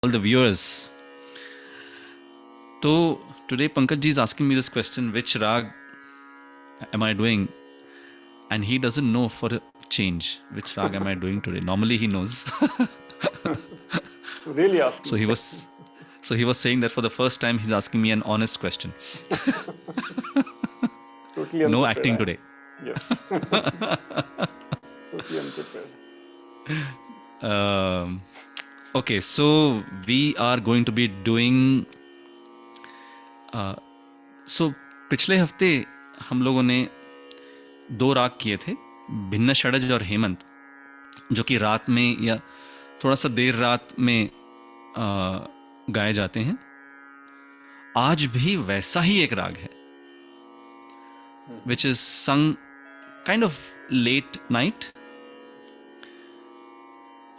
all the viewers. So today Pankaj ji is asking me this question: which rag am I doing? And he doesn't know for a change which rag am I doing today. Normally he knows. Really so asking. he was so he was saying that for the first time he's asking me an honest question. Totally No unprepared, acting I am. today. Yes. Totally unprepared. Um, okay, so we are going to be doing. So पिछले हफ्ते हम लोगों ने दो राग किए थे, भिन्न षडज और हेमंत, जो कि रात में या थोड़ा सा देर रात में गाए जाते हैं. आज भी वैसा ही एक राग है which is sung kind of late night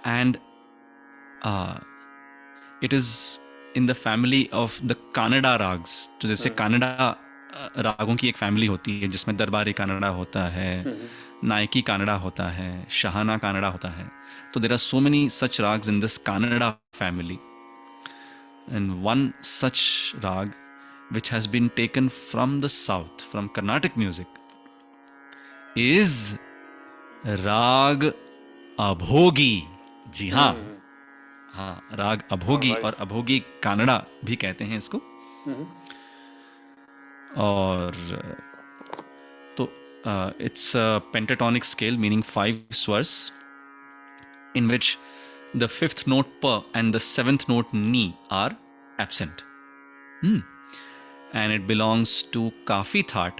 and it is in the family of the Kanada ragas. तो जैसे कानडा रागों की एक फैमिली होती है जिसमें दरबारी कानडा होता है, नायकी कानडा होता है, शाहाना कानडा होता है. तो there are so many such ragas in this Kanada family. And one such rag which has been taken from the south, from Carnatic music, is राग अभोगी. जी हाँ, राग अभोगी. Right. और अभोगी कानड़ा भी कहते हैं इसको. और तो it's a pentatonic scale meaning 5 swars in which the 5th note pa and the 7th note ni are absent. And it belongs to काफी थाट,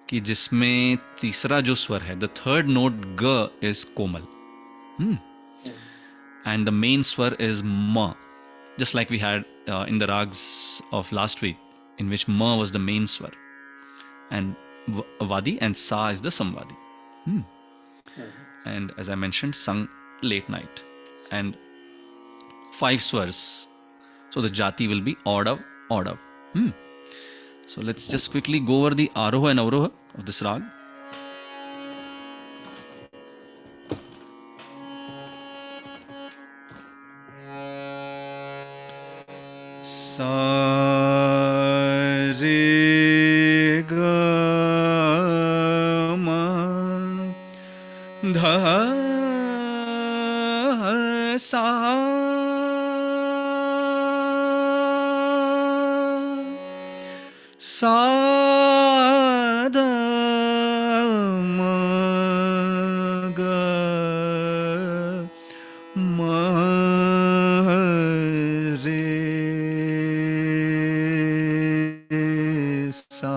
कि जिसमें तीसरा जो स्वर है, the third note ग is Komal, and the main swar is ma, just like we had in the rags of last week, in which ma was the main swar, and vadi and sa is the samvadi. And as I mentioned, sung late night, and 5 swars, so the jati will be odav, odav. So let's just quickly go over the aroha and avroha of this rag. Sa re ga ma dha sa sa da ma ga ma re sa.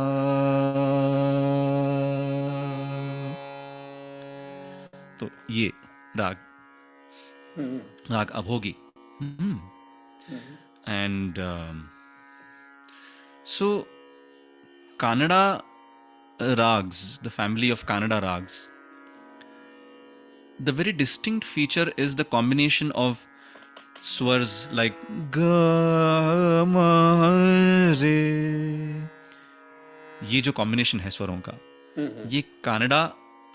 तो ये राग राग Abhogi. And so Kannada rags, the family of Kannada rags, the very distinct feature is the combination of swars like ga ma re. ये जो combination है स्वरों का, ये कनाडा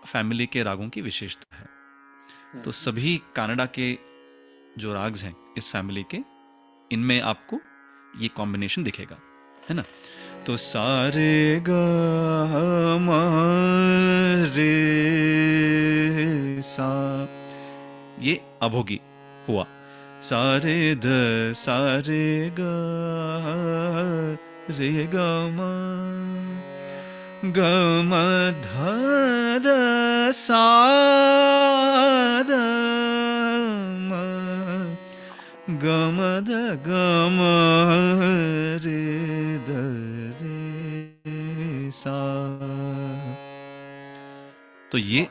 फैमिली के रागों की विशेषता है. तो सभी कनाडा के जो राग्स हैं इस फैमिली के, इनमें आपको ये कॉम्बिनेशन दिखेगा, है ना. तो सारे गा मा रे सा, ये अभोगी हुआ. सारे द सारे गा रे गा मा ग म ध द सा द म ग म ध ग म रे द रे सा. तो ये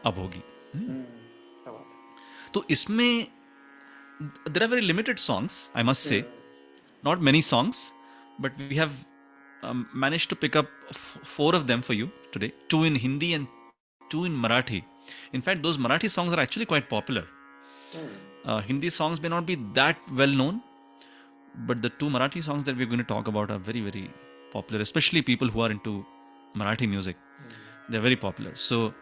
अभोगी. तो इसमें there are very limited songs, I must say, not many songs, but we have managed to pick up 4 of them for you today. 2 in Hindi and 2 in Marathi. In fact, those Marathi songs are actually quite popular. Hindi songs may not be that well known, but the 2 Marathi songs that we're going to talk about are very, very popular, especially people who are into Marathi music. They're very popular. So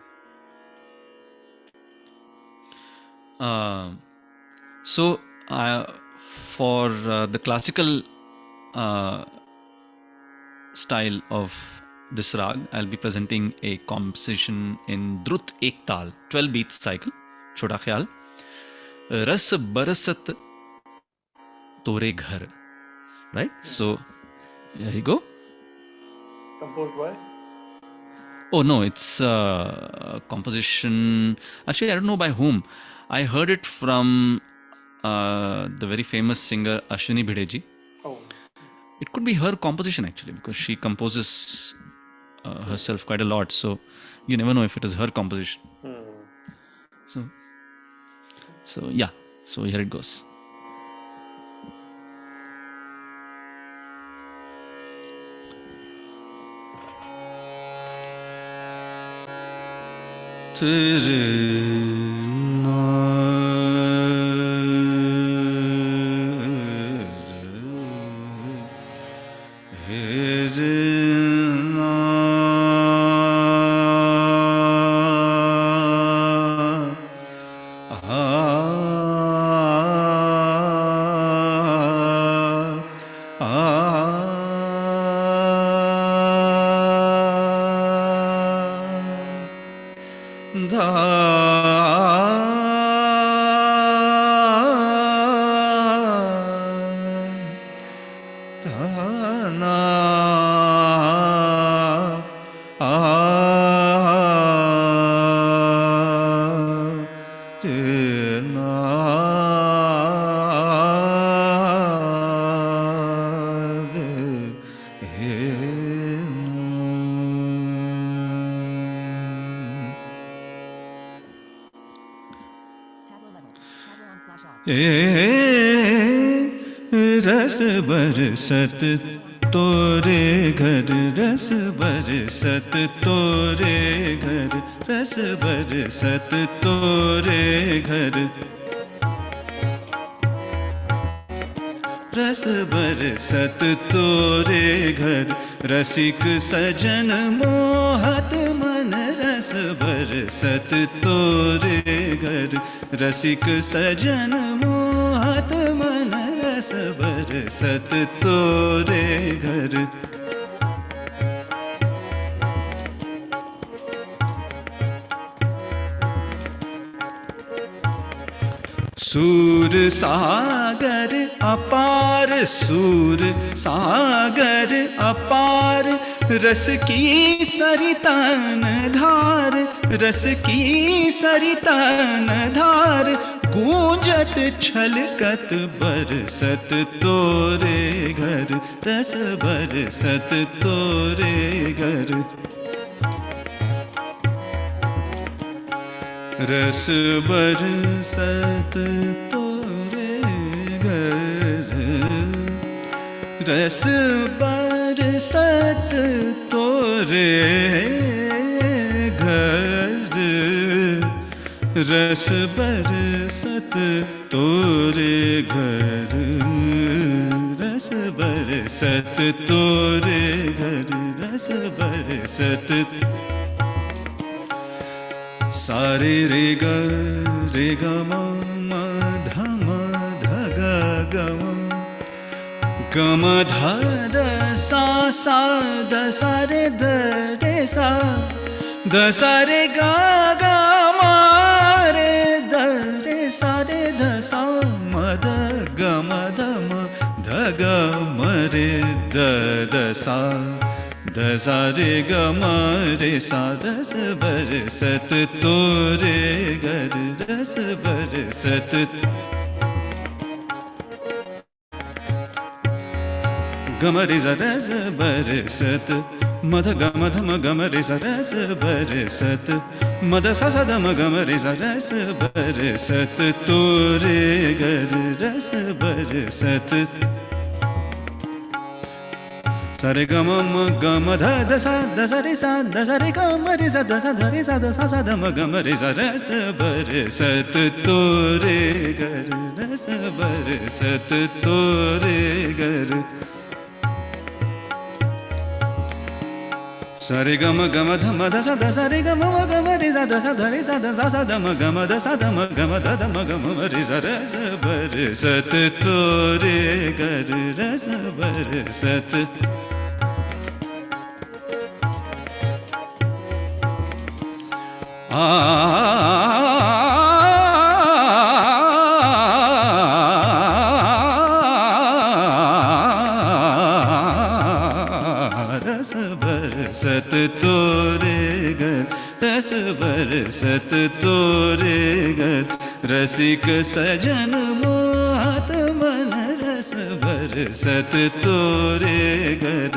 for the classical style of this rag, I'll be presenting a composition in Drut Ek Tal, 12 beats cycle, Chota Khyal. Ras barasat tore ghar. Right? So, here you go. Composed by? Oh no, it's a composition. Actually, I don't know by whom. I heard it from the very famous singer Ashwini Bhideji. Oh. It could be her composition actually, because she composes herself quite a lot. So you never know if it is her composition. So yeah. So here it goes. रस बरसत तोरे घर, रस बरसत तोरे घर, रस बरसत तोरे घर, रस बरसत तोरे घर, रसिक सजन मोहत मन, रस बरसत तोरे घर, रसिक सजन मोहत मन, रस बरसत तोरे घर। सूर सागर अपार, सूर सागर अपार, रस की सरितान धार, रस की सरितान धार, गूंजत छलकत बरसत तोरे घर, रस बरसत तोरे घर, रस बरसत तोरे घर, रस बरसत तोरे घर, रस बरसत तोरे घर, रस बरसत तोरे घर, रस बरसत। सारे रे ग म ध म ध ग ग म, ग म ध द सा सा द सा रे द रे सा, द सा रे ग ग म रे द रे सा रे ध सा म द ग म ध म ध ग म रे द द सा, द सा रे ग म रे सा, रस बरसत तोरे घर, रस बरसत। ग म रे सा रस बरसत, म ध ग म ध म ग म रे सा, रस बरसत, म द सा सा द म ग म रे सा, रस बरसत तोरे घर, रस बरसत। सा रे ग म म ग म ध द सा रे सा, द सा रे ग म रे सा, द सा ध रे सा, द सा सा द म ग म रे सा, रस बरसत तोरे घर, रस बरसत तोरे घर। Sare gama gama dhamma da sa da sa re gama ma gama re sa da sa da re sa da sa sa dhamma gama da sa dhamma gama da dhamma gama ma re sa ra sa bar sat tore gar ras bar sat रस बरसत तोरे घर रस बरसत तोरे घर रसिक सजन मोहत मन रस बरसत तोरे घर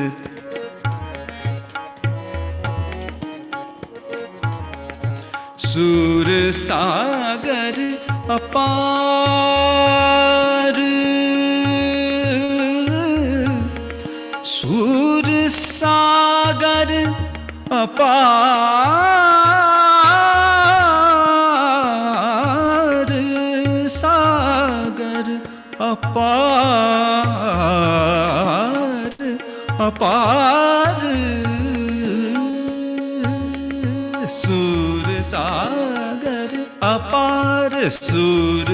सूर सागर अपार सूर सागर अपार सागर अपार अपार सूर सागर अपार सूर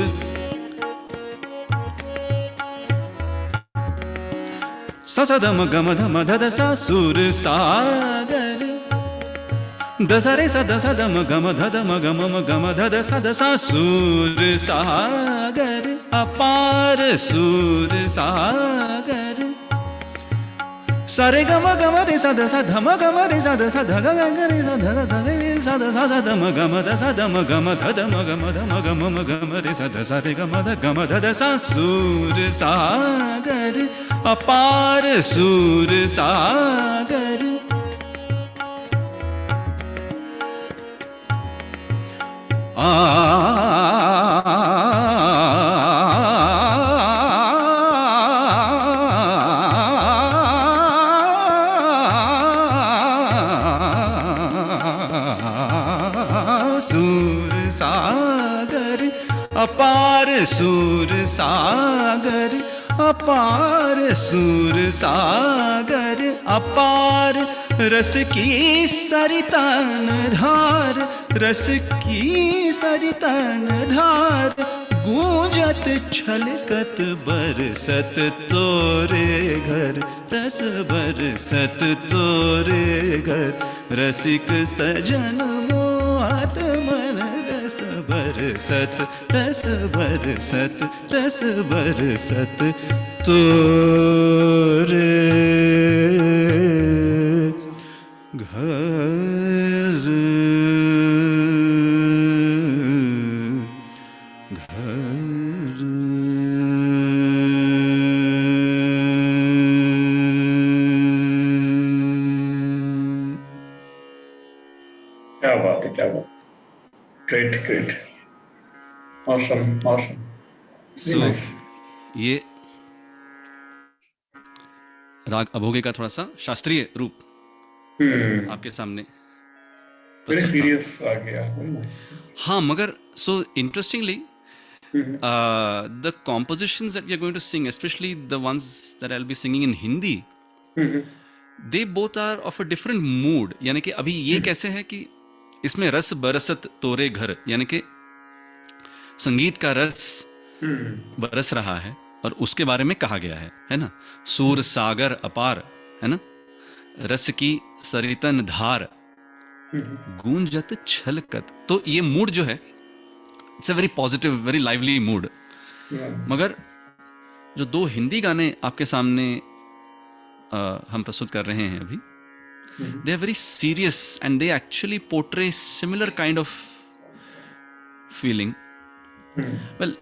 सा सा धम गम धम धद सा सूर सागर दसा रे सा दसा धम गम धद म गम म गम धद सा दसा सूर सागर अपार सूर सागर सारे गम गम रे सा द सा धम गम रे सा द सा ध ग ग रे सा ध ध रे सा द सा सा धम गम द सा धम गम ध ध म गम ध म गम म गम रे सा द सा रे गम ध सा सूर सागर अपार सूर सागर सूर सागर अपार सूर सागर अपार सूर सागर अपार रस की सरितन धार रस की सरितन धार गूंजत छलकत बरसत तोरे घर रस बरसत तोरे घर रसिक सजन मोहत मन रस बरसत रस बरसत रस बरसत तोरे घर क्या बात है, क्या बात. Great, great. Awesome, awesome. Very So, nice. ये राग अभोगे का थोड़ा सा शास्त्रीय रूप आपके सामने Very प्रस्तुत था। serious आ गया. Very nice. हाँ, मगर so interestingly, the compositions that we are going to sing, especially the ones that I'll be singing in Hindi, they both are of a different mood. यानी कि अभी ये कैसे है कि इसमें रस बरसत तोरे घर, यानी कि संगीत का रस बरस रहा है और उसके बारे में कहा गया है ना. सूर सागर अपार, है ना, रस की सरितन धार गूंजत छलकत. तो ये मूड जो है, it's a very positive, very lively mood. मगर जो दो हिंदी गाने आपके सामने हम प्रस्तुत कर रहे हैं अभी, they are very serious and they actually portray similar kind of feeling. Well,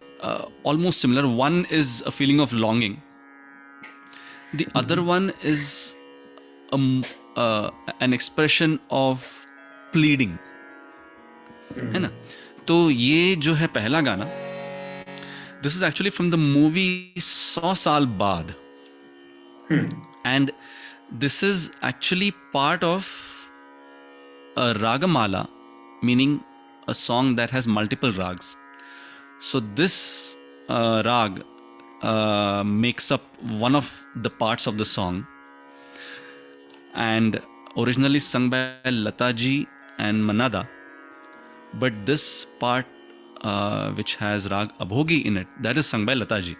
almost similar. One is a feeling of longing. The other one is an expression of pleading. है ना. तो ये जो है पहला गाना, this is actually from the movie 100 साल बाद, and this is actually part of a ragamala, meaning a song that has multiple rags. So this rag makes up one of the parts of the song, and originally sung by Lata ji and Manada, but this part which has Rag Abhogi in it, that is sung by Lata ji.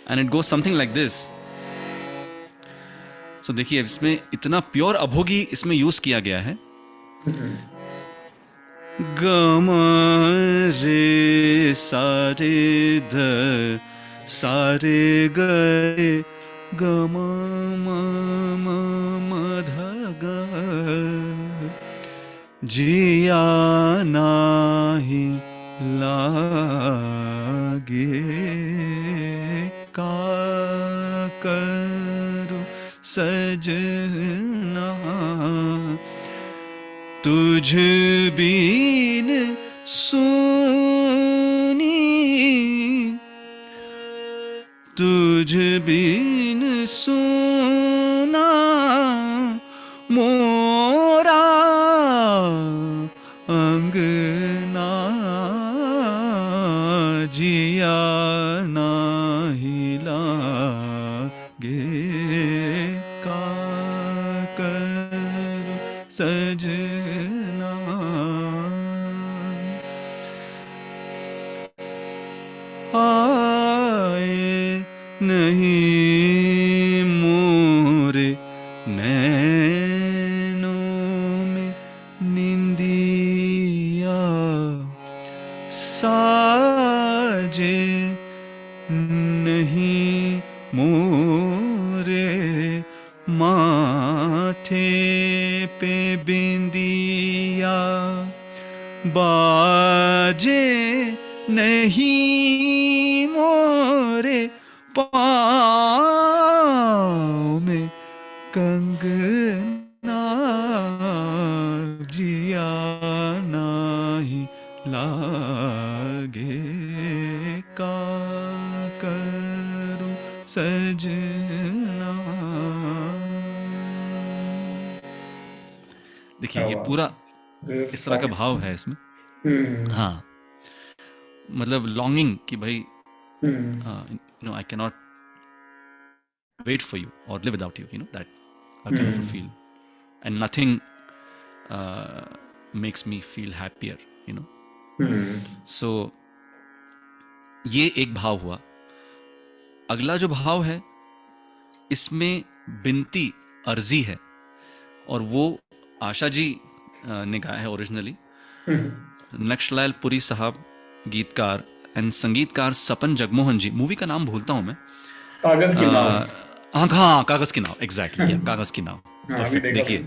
And it goes something like this. So देखिए इसमें इतना pure Abhogi इसमें use किया गया है. गम रे सारे ध सारे गए गम म ध ग जिया नाही लागे का करूं सजना तुझ बिन सुनी तुझ बिन सुना मोरा अंगना जिया नाही लागे का करूं सजना. आए नहीं मोरे नैनों में निंदिया साजे नहीं मोरे माथे पे बिंदिया बाजे नहीं मोरे पाँव में कंगना जिया नाही लागे का करूं सजना. देखिए ये पूरा इस तरह का भाव है इसमें. हाँ मतलब लॉन्गिंग कि भाई I cannot wait for you or live without you, that kind of a feel, and nothing makes me feel happier, so ये एक भाव हुआ. अगला जो भाव है इसमें बिनती अर्जी है और वो आशा जी ने गाया है ओरिजिनली. नक्शलाल पुरी साहब गीतकार एंड संगीतकार सपन जगमोहन जी. मूवी का नाम भूलता हूं मैं. कागज की नाव. हाँ कागज की नाव, एग्जैक्टली कागज की नाव. परफेक्ट. देखिए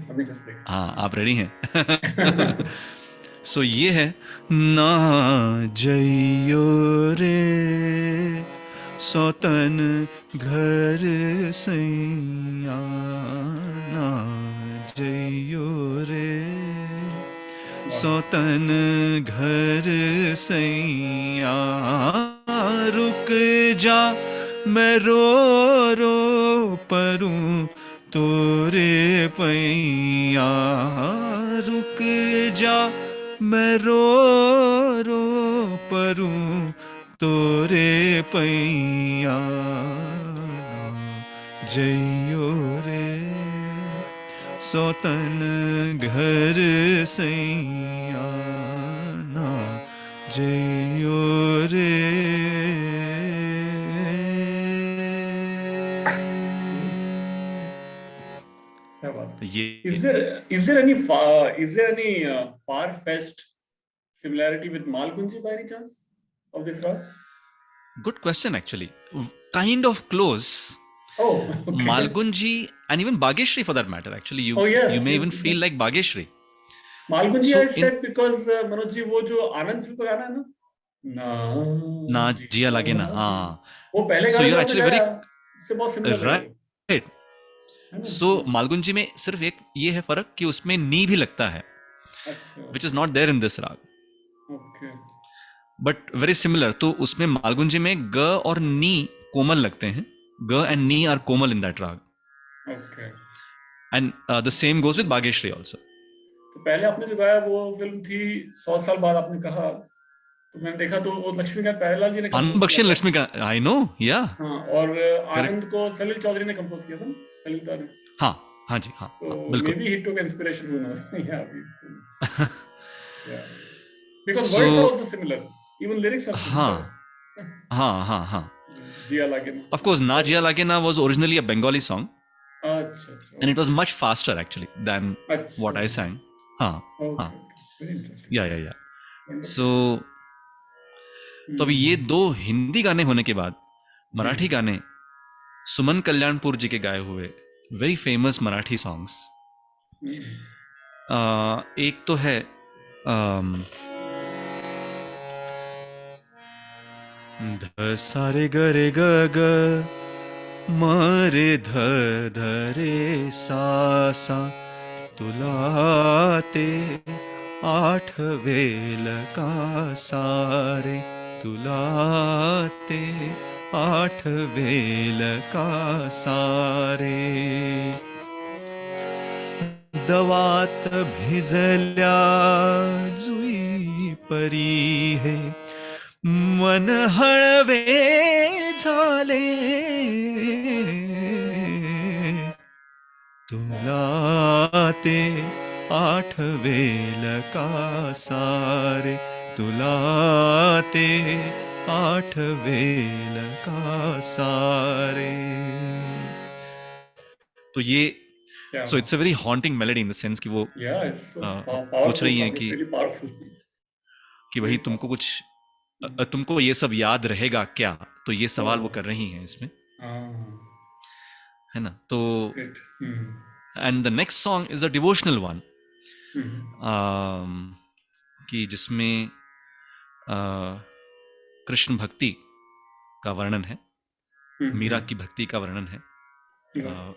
हाँ आप रेडी हैं. सो ये है ना जइयो रे सौतन घर सैया ना जइयो रे सौतन घर सैया रुक जा मैं रो रो परूं तोरे पैया रुक जा मैं रो रो परूं तोरे पैया जइयो रे सौतन घर सैया ना जइयो रे. Is there any far-fetched similarity with Malgunji by any chance of this rag? Good question, actually. Kind of close. Oh, okay. Malgunji and even Bageshri for that matter. Actually, you may even feel like Bageshri. Malgunji I said because Manoj ji वो जो आनंद film का गाना है ना ना जिया लगे ना. हाँ वो पहले गाना. So you're actually very से बहुत similar right. So मालगुंजी में सिर्फ एक ये है फर्क कि उसमें नी भी लगता है, which is not there in this rag. Okay. But very similar. तो उसमें मालगुंजी में ग और नी कोमल लगते हैं. ग and knee are Komal in that rag. Okay. And the same goes with Bageshri also. तो पहले आपने जो गाया वो फिल्म थी 100 साल बाद आपने कहा, तो मैंने देखा तो वो लक्ष्मीकांत प्यारेलाल जी ने बख्शियन लक्ष्मीकांत. I know, yeah. हाँ, और आनंद को सलील चौधरी ने कंपोज किया था. हाँ हाँ जी, हाँ So हाँ बिल्कुल। maybe he took inspiration, who knows? Yeah, yeah. Because so words are also similar. Even lyrics are similar. हाँ हाँ हाँ हाँ, Jia Lagin. ऑफ कोर्स ना जिया लागे ना was originally a Bengali song अच्छा अच्छा, and it was okay. Much faster actually than अच्छा, व्हाट आई sang. हाँ हाँ, okay, okay. Very interesting. या सो Wonderful. तो अभी ये Hmm. दो हिंदी गाने होने के बाद जी. मराठी गाने, सुमन कल्याणपुर जी के गाए हुए very famous Marathi songs. Hmm. एक तो है ध सा रे ग रे ग ग म रे ध ध रे सा सा तुला ते आठवेल का सारे, तुला ते आठवेल का सारे, दवात भिजल्या जुई परी हे मन हळवे झाले, तुला ते आठवेल का सारे, तुला ते आठवेल का सारे। तो ये क्या so it's a very haunting melody in the sense कि वो Yeah, it's so पूछ powerful रही हैं song. It's really powerful. कि भाई Very तुमको powerful. कुछ तुमको ये सब याद रहेगा क्या, तो ये सवाल वो Oh. कर रही हैं इसमें, Ah, है ना। तो great. And the next song is a devotional one, Hmm. कि जिसमें कृष्ण भक्ति का वर्णन है, मीरा की भक्ति का वर्णन है। Yeah.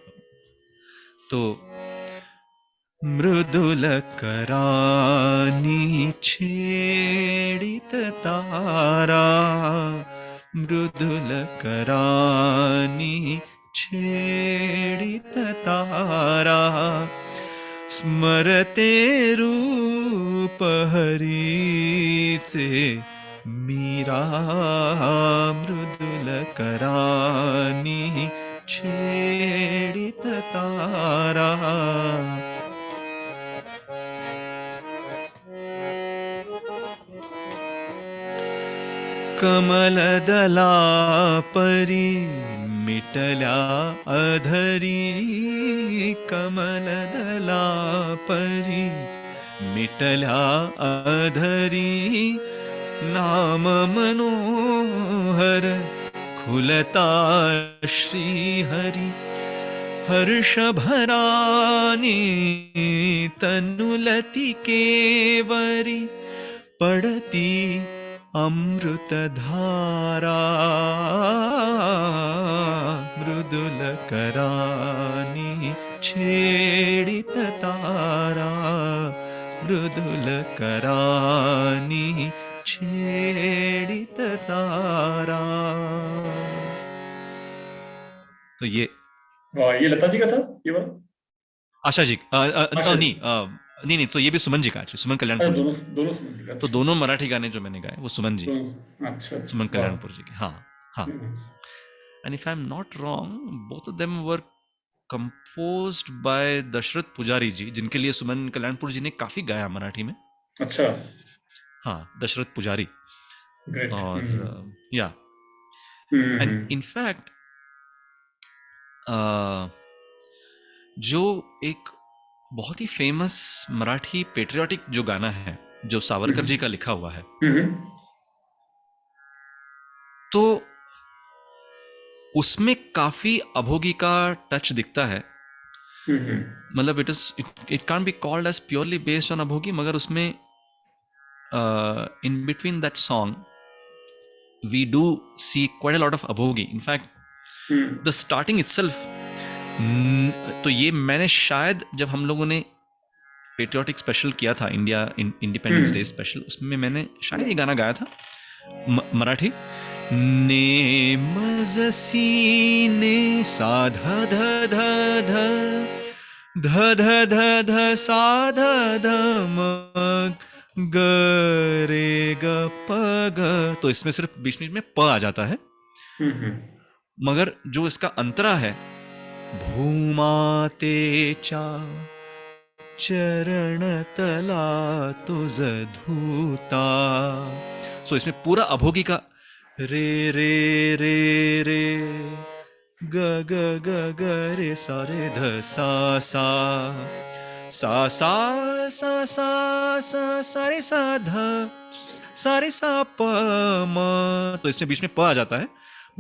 तो मृदुल करानी छेडित तारा, मृदुल करानी छेडित तारा, स्मरते रूप हरीचे मीरा, मृदुल करानी छेडित तारा। कमलदला परी मिटल्या अधरी, कमलदला परी मिटल्या अधरी, नाम मनोहर खुलता श्रीहरी, हर्ष भरानी तनुलती केवरी, पडती अमृत धारा, मृदुल करानी छेडित तारा, मृदुल करानी छेडित तारा। तो ये वाह, ये लता जी का था ये वाला? आशा जी आशा जी। नहीं नहीं, तो ये भी सुमन जी का है, सुमन अच्छा, कल्याणपुर जी दोनों का। दोनों समझ गए। तो अच्छा दोनों अच्छा। मराठी गाने जो मैंने गाए वो सुमन जी, अच्छा अच्छा, सुमन वाह। कल्याणपुर जी के। हाँ हाँ, and if I am not wrong both of them were composed by Dashrath Pujari ji, जिनके लिए सुमन कल्याणपुर जी ने काफी गाया मराठी में। अच्छा, हाँ, दशरथ पुजारी। ग्रेट। और या एंड इनफैक्ट जो एक बहुत ही फेमस मराठी पेट्रियाटिक जो गाना है, जो सावरकर जी का लिखा हुआ है, तो उसमें काफी अभोगी का टच दिखता है। मतलब it can't be called as purely based on Abhogi, मगर उसमें in between that song we do see quite a lot of Abhogi. In fact the starting itself, तो ये मैंने शायद जब हम लोगों ने पेट्रियाटिक स्पेशल किया था, इंडिया इंडिपेंडेंस डे स्पेशल, उसमें मैंने शायद ये गाना गाया था मराठी। नेम जसी सा ध ध ध ध ध ध ध ध सा ध ध म ग रे ग प ग। तो इसमें सिर्फ बीच बीच में प आ जाता है, मगर जो इसका अंतरा है भूमातेचा चरणतला तुझ धूता. सो इसमें पूरा अभोगी का रे रे रे रे ग ग ग ग रे सा रे ध सा सा सा सा सा सा सा सा रे सा ध सा रे सा प म. तो इसमें बीच में प आ जाता है,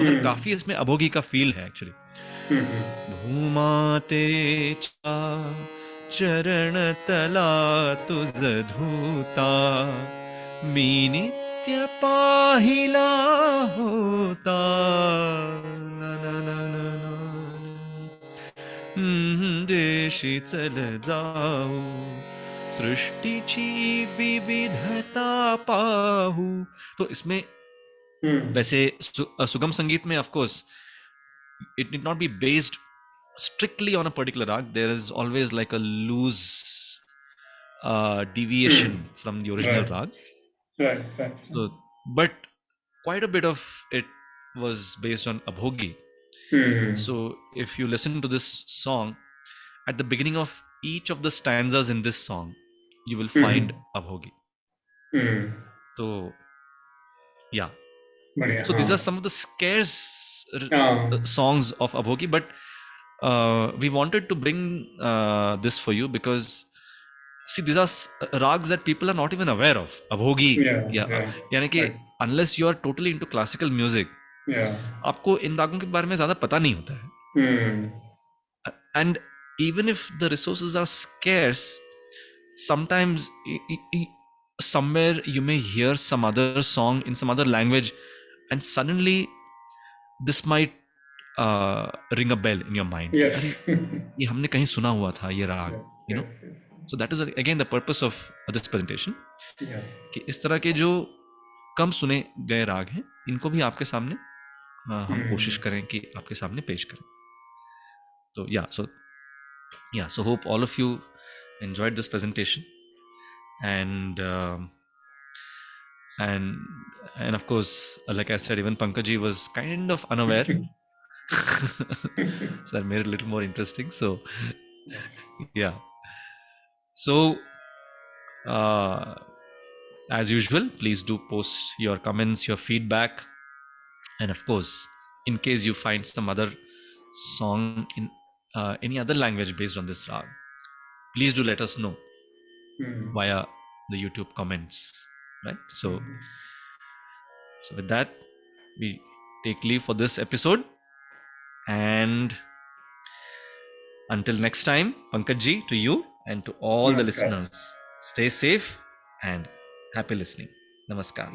मगर काफी इसमें अभोगी का फील है एक्चुअली. भूमाते चा चरणतला तुझ धूता, मी नित्य पाहिला होता. ना ना ना ना ना देशी चल जाऊ, सृष्टीची विविधता पाहू. तो इसमें वैसे सुगम संगीत में of course it need not be based strictly on a particular rag. There is always like a loose deviation from the original rag. Right. So, but quite a bit of it was based on abhogi. So if you listen to this song, at the beginning of each of the stanzas in this song, you will find abhogi. So yeah. So these are some of the scarce songs of abhogi, but we wanted to bring this for you because see, these are rags that people are not even aware of. Abhogi, यानी कि unless you are totally into classical music, आपको इन रागों के बारे में ज्यादा पता नहीं होता है. And even if the resources are scarce, sometimes somewhere you may hear some other song in some other language, and suddenly this might ring a bell in your mind. Yes. ये हमने कहीं सुना हुआ था ये राग, you know. So that is again the purpose of this presentation. कि इस तरह के जो कम सुने गए राग हैं, इनको भी आपके सामने हम कोशिश करें कि आपके सामने पेश करें. तो so hope all of you enjoyed this presentation, and of course, like I said, even Pankaj was kind of unaware. So that made it a little more interesting. So yeah. So as usual, please do post your comments, your feedback, and of course, in case you find some other song in any other language based on this rag, please do let us know via the YouTube comments, right? So with that, we take leave for this episode, and until next time, Pankaj ji, to you and to all the listeners, stay safe and happy listening. Namaskar.